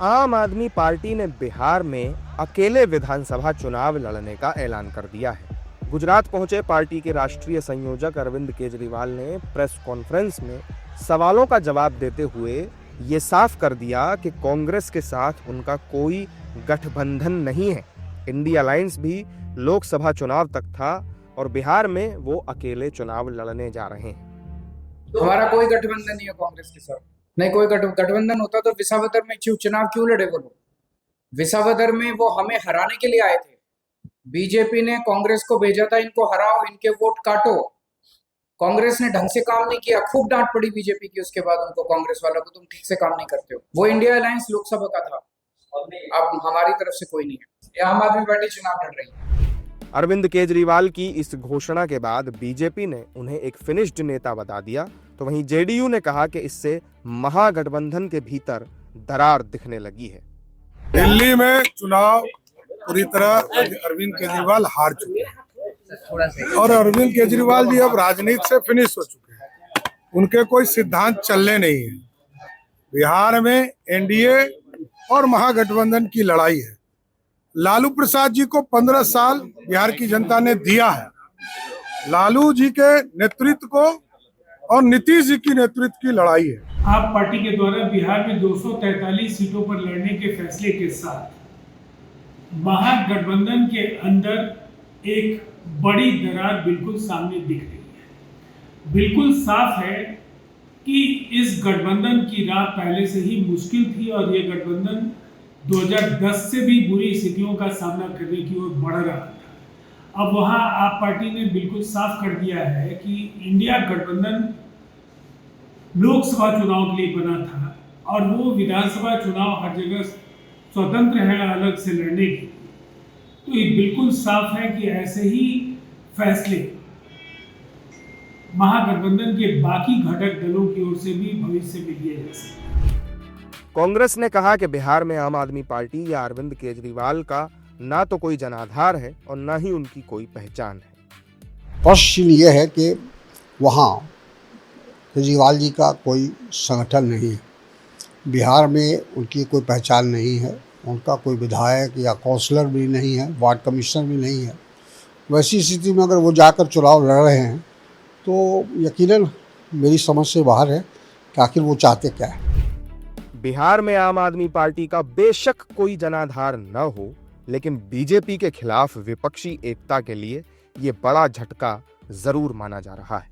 आम आदमी पार्टी ने बिहार में अकेले विधानसभा चुनाव लड़ने का ऐलान कर दिया है। गुजरात पहुंचे पार्टी के राष्ट्रीय संयोजक अरविंद केजरीवाल ने प्रेस कॉन्फ्रेंस में सवालों का जवाब देते हुए ये साफ कर दिया कि कांग्रेस के साथ उनका कोई गठबंधन नहीं है। इंडिया अलायंस भी लोकसभा चुनाव तक था और बिहार में वो अकेले चुनाव लड़ने जा रहे हैं। हमारा कोई गठबंधन नहीं है कांग्रेस के साथ। नहीं, कोई गठबंधन होता तो विसावदर में चुनाव क्यों लड़े वो लोग? विसावदर में वो हमें हराने के लिए आए थे। बीजेपी ने कांग्रेस को भेजा था, इनको हराओ, इनके वोट काटो। कांग्रेस ने ढंग से काम नहीं किया, खूब डांट पड़ी बीजेपी की। उसके बाद उनको, कांग्रेस वालों को, तुम ठीक से काम नहीं करते हो। वो इंडिया अलायंस लोकसभा का था, अब हमारी तरफ से कोई नहीं है। आम आदमी पार्टी चुनाव लड़ रही है। अरविंद केजरीवाल की इस घोषणा के बाद बीजेपी ने उन्हें एक फिनिश्ड नेता बता दिया, तो वहीं जेडीयू ने कहा कि इससे महागठबंधन के भीतर दरार दिखने लगी है। दिल्ली में चुनाव पूरी तरह अरविंद केजरीवाल हार चुके हैं और अरविंद केजरीवाल जी अब राजनीति से फिनिश हो चुके हैं। उनके कोई सिद्धांत चलने नहीं है। बिहार में एनडीए और महागठबंधन की लड़ाई है। लालू प्रसाद जी को 15 साल बिहार की जनता ने दिया है। लालू जी के नेतृत्व को और नीतीश जी की नेतृत्व की लड़ाई है। आप पार्टी के द्वारा बिहार में 243 सीटों पर लड़ने के फैसले के साथ महागठबंधन के अंदर एक बड़ी दरार बिल्कुल सामने दिख रही है। बिल्कुल साफ है कि इस गठबंधन की राह पहले से ही मुश्किल थी और ये गठबंधन 2010 से भी बुरी स्थितियों का सामना करने की ओर बढ़ रहा था। अब वहां आप पार्टी ने बिल्कुल साफ कर दिया है कि इंडिया गठबंधन लोकसभा चुनाव के लिए बना था और वो विधानसभा चुनाव हर जगह स्वतंत्र है अलग से लड़ने के। तो ये बिल्कुल साफ है कि ऐसे ही फैसले महागठबंधन के बाकी घटक दलों की ओर से भी भविष्य में लिए जा सकते हैं। कांग्रेस ने कहा कि बिहार में आम आदमी पार्टी या अरविंद केजरीवाल का ना तो कोई जनाधार है और ना ही उनकी कोई पहचान है। प्रश्न यह है कि वहाँ केजरीवाल जी का कोई संगठन नहीं है। बिहार में उनकी कोई पहचान नहीं है। उनका कोई विधायक या काउंसलर भी नहीं है, वार्ड कमिश्नर भी नहीं है। वैसी स्थिति में अगर वो जाकर चुनाव लड़ रहे हैं तो यकीनन मेरी समझ से बाहर है कि आखिर वो चाहते क्या है। बिहार में आम आदमी पार्टी का बेशक कोई जनाधार न हो, लेकिन बीजेपी के खिलाफ विपक्षी एकता के लिए ये बड़ा झटका जरूर माना जा रहा है।